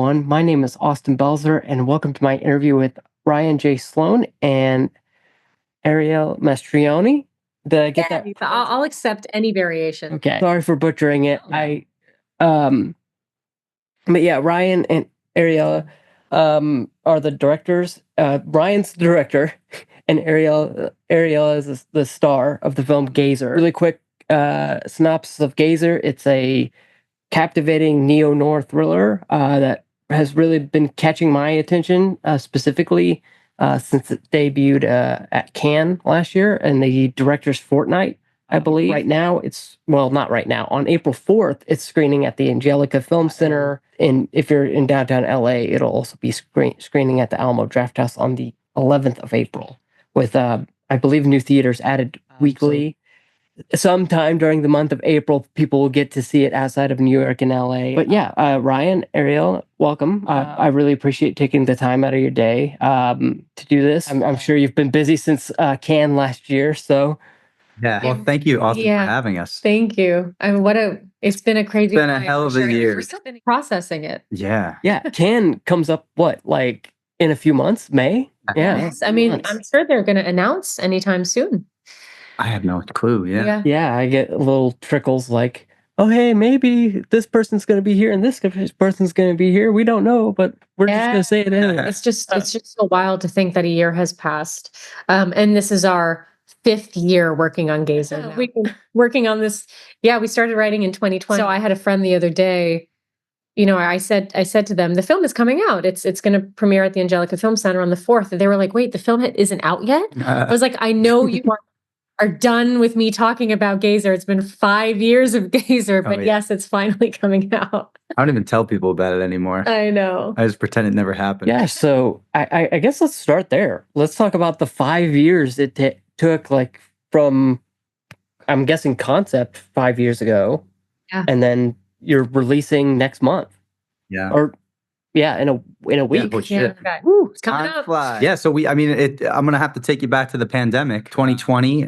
everyone. My name is Austin Belzer, and welcome to my interview with Ryan J. Sloan and Ariel Mastrioni. Did I get that? I'll accept any variation. Okay. Sorry for butchering it. But yeah, Ryan and Ariel are the directors. Ryan's the director, and Ariel is the star of the film Gazer. Really quick synopsis of Gazer. It's a captivating neo-noir thriller that has really been catching my attention specifically since it debuted at Cannes last year in the Directors Fortnight, I believe. Right now, not right now. On April 4th, it's screening at the Angelica Film Center. And if you're in downtown LA, it'll also be screening at the Alamo Drafthouse on the 11th of April with, I believe, new theaters added weekly. Sometime during the month of April, people will get to see it outside of New York and LA. But yeah, Ryan, Ariel, welcome. I really appreciate taking the time out of your day to do this. I'm sure you've been busy since Cannes last year, so. Yeah, well, thank you, Austin, for having us. Thank you. I mean, it's been a crazy It's been a hell of a year. Processing it. Yeah. Yeah, Cannes comes up, like in a few months, May? Yeah. Yes, I mean, I'm sure they're going to announce anytime soon. I have no clue. Yeah, I get little trickles like, oh, hey, maybe this person's going to be here and this person's going to be here. We don't know, but we're just going to say it anyway. It's just so wild to think that a year has passed. And this is our 5th year working on Gazer. We've been working on this. Yeah, we started writing in 2020. So I had a friend the other day, I said to them, the film is coming out. It's going to premiere at the Angelica Film Center on the 4th. And they were like, wait, the film isn't out yet? I was like, I know you are done with me talking about Gazer. It's been 5 years of Gazer, but yes, it's finally coming out. I don't even tell people about it anymore. I know. I just pretend it never happened. Yeah, so I guess let's start there. Let's talk about the 5 years it took, from, I'm guessing, concept 5 years ago, and then you're releasing next month. Yeah. Or in a week. Woo, it's coming up. Yeah, so I'm gonna have to take you back to the pandemic. 2020,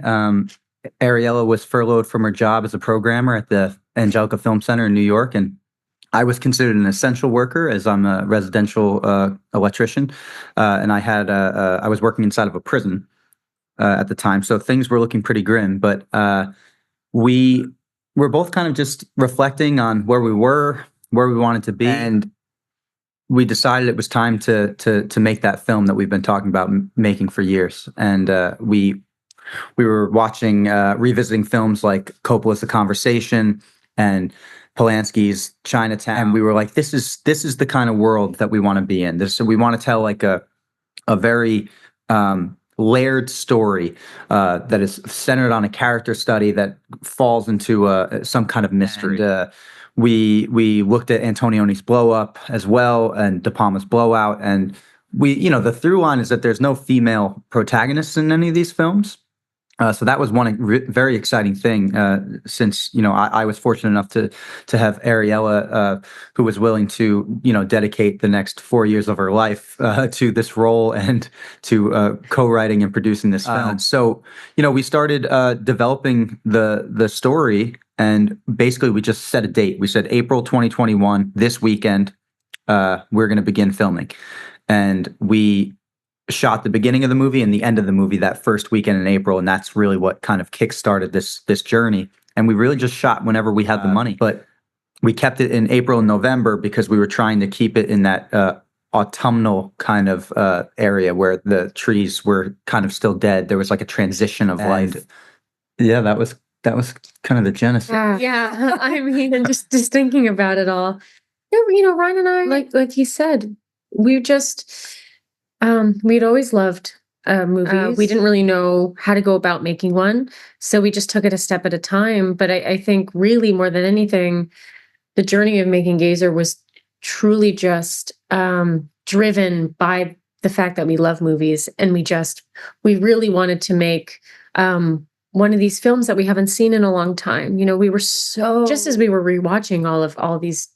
Ariella was furloughed from her job as a programmer at the Angelica Film Center in New York, and I was considered an essential worker as I'm a residential electrician, and I was working inside of a prison at the time, so things were looking pretty grim. But we were both kind of just reflecting on where we were, where we wanted to be, and we decided it was time to make that film that we've been talking about making for years. And we were watching, revisiting films like Coppola's The Conversation and Polanski's Chinatown. And we were like, this is the kind of world that we want to be in. So we want to tell like a very layered story that is centered on a character study that falls into some kind of mystery. And, we looked at Antonioni's Blow Up as well and De Palma's Blowout, and the through line is that there's no female protagonists in any of these films. So that was one very exciting thing, since I was fortunate enough to have Ariella, who was willing to dedicate the next 4 years of her life to this role and to co-writing and producing this film. So we started developing the story. And basically, we just set a date. We said April 2021, this weekend, we're going to begin filming. And we shot the beginning of the movie and the end of the movie that first weekend in April. And that's really what kind of kickstarted this journey. And we really just shot whenever we had the money. But we kept it in April and November because we were trying to keep it in that autumnal kind of area where the trees were kind of still dead. There was like a transition of life. Yeah, that was kind of the genesis. Yeah. I mean, and just thinking about it all, Ryan and I, like he said, we just, we'd always loved movies. We didn't really know how to go about making one. So we just took it a step at a time. But I think really more than anything, the journey of making Gazer was truly just driven by the fact that we love movies. And we really wanted to make, one of these films that we haven't seen in a long time. We were just as we were rewatching all these,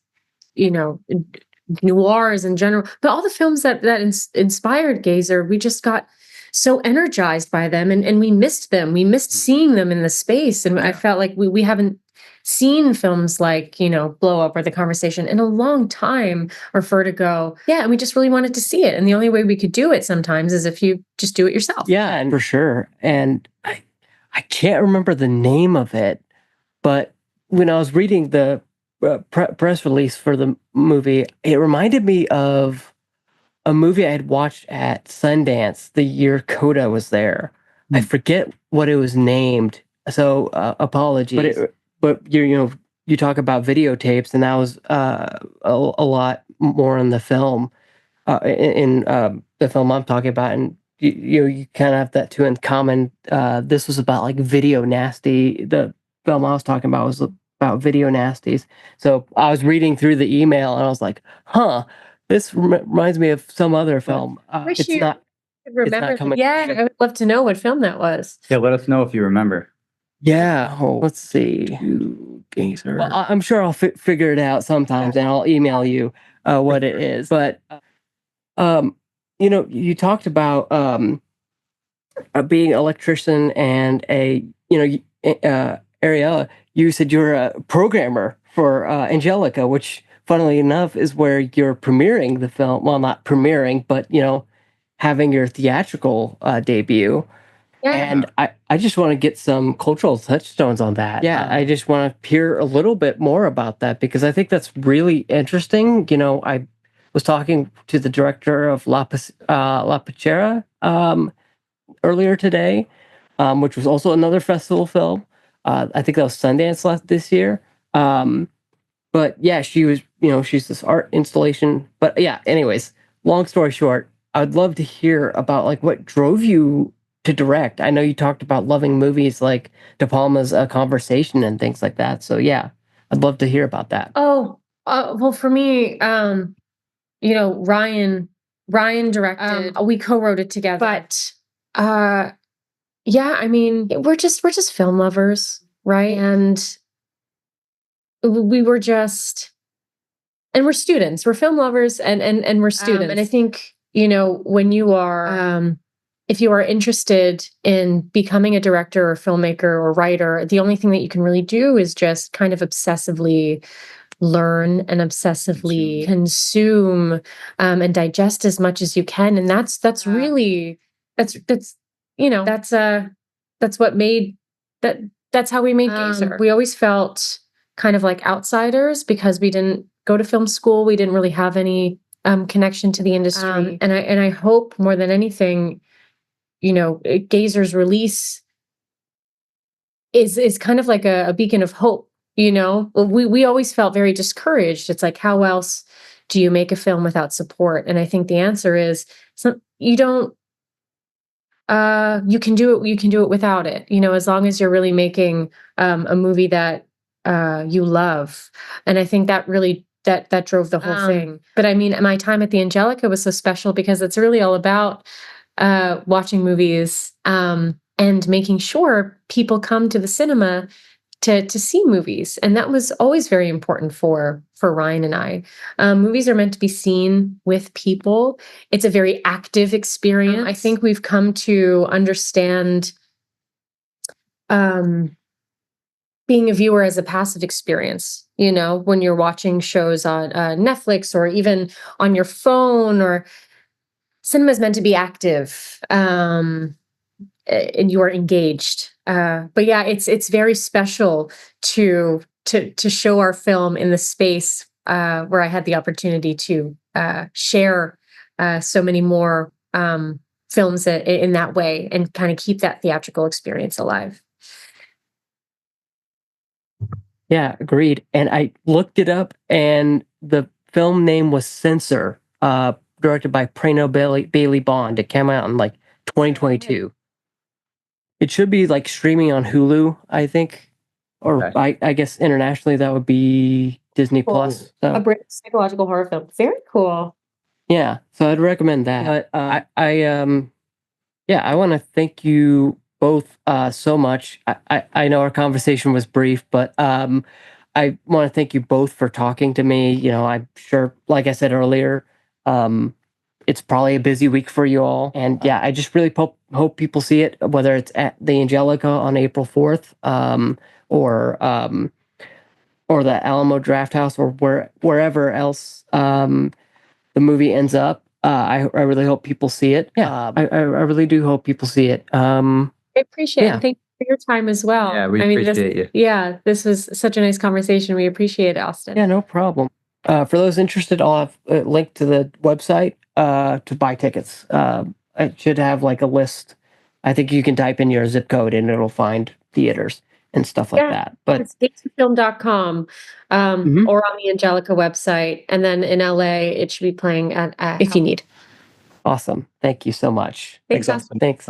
noirs in general, but all the films that inspired Gazer, we just got so energized by them and we missed them. We missed seeing them in the space. And I felt like we haven't seen films like, Blow Up or The Conversation in a long time, or Vertigo. Yeah, and we just really wanted to see it. And the only way we could do it sometimes is if you just do it yourself. Yeah, and for sure. And I can't remember the name of it, but when I was reading the press release for the movie, it reminded me of a movie I had watched at Sundance the year Coda was there. I forget what it was named, so apologies. But you talk about videotapes, and that was a lot more in the film, in the film I'm talking about, and you kind of have that too in common. This was about like video nasty. The film I was talking about was about video nasties. So I was reading through the email, and I was like, "Huh, this reminds me of some other film." It's not. Remember? Coming. Yeah, I would love to know what film that was. Yeah, let us know if you remember. Yeah. Oh, let's see. Well, I'm sure I'll figure it out sometimes, and I'll email you what it is. But you talked about being an electrician and Ariella, you said you're a programmer for Angelica, which, funnily enough, is where you're premiering the film. Well, not premiering, but having your theatrical debut. Yeah. And I just want to get some cultural touchstones on that. Yeah, I just want to hear a little bit more about that, because I think that's really interesting. I was talking to the director of La Pachera earlier today, which was also another festival film. I think that was Sundance this year. But yeah, she was, she's this art installation. But yeah, anyways, long story short, I'd love to hear about like what drove you to direct. I know you talked about loving movies like De Palma's Conversation and things like that. So yeah, I'd love to hear about that. Oh, well, for me, Ryan directed. We co-wrote it together. But yeah, I mean, we're just film lovers, right? And we were just, and we're students. We're film lovers, and we're students. And I think when you are, if you are interested in becoming a director or filmmaker or writer, the only thing that you can really do is just kind of obsessively learn and obsessively consume and digest as much as you can. And that's really that's what made that's how we made Gazer. We always felt kind of like outsiders because we didn't go to film school. We didn't really have any connection to the industry. And I hope more than anything, Gazer's release is kind of like a beacon of hope. We always felt very discouraged. It's like, how else do you make a film without support? And I think the answer is, you don't. You can do it without it. As long as you're really making a movie that you love. And I think that really that drove the whole thing. But I mean, my time at the Angelica was so special because it's really all about watching movies and making sure people come to the cinema to see movies. And that was always very important for Ryan and I. Movies are meant to be seen with people. It's a very active experience. I think we've come to understand being a viewer as a passive experience, when you're watching shows on Netflix or even on your phone, or cinema is meant to be active. And you are engaged. But yeah, it's very special to show our film in the space where I had the opportunity to share so many more films in that way and kind of keep that theatrical experience alive. Yeah, agreed. And I looked it up, and the film name was Censor, directed by Prano Bailey Bond. It came out in like 2022. It should be like streaming on Hulu, I think, or okay. I guess internationally that would be Disney Plus. So. A British psychological horror film. Very cool. Yeah, so I'd recommend that. But I want to thank you both so much. I know our conversation was brief, but I want to thank you both for talking to me. I'm sure, like I said earlier, it's probably a busy week for you all. And yeah, I just really hope people see it, whether it's at the Angelica on April 4th or or the Alamo Drafthouse or wherever else the movie ends up. I really hope people see it. Yeah, I really do hope people see it. I appreciate it. Thank you for your time as well. Yeah, we appreciate you. Yeah, this was such a nice conversation. We appreciate it, Austin. Yeah, no problem. For those interested, I'll have a link to the website to buy tickets. I should have like a list. I think you can type in your zip code and it'll find theaters and stuff like that. But it's gazerfilm.com or on the Angelica website. And then in LA, it should be playing at if you need. Awesome. Thank you so much. Thanks, Austin. Thanks.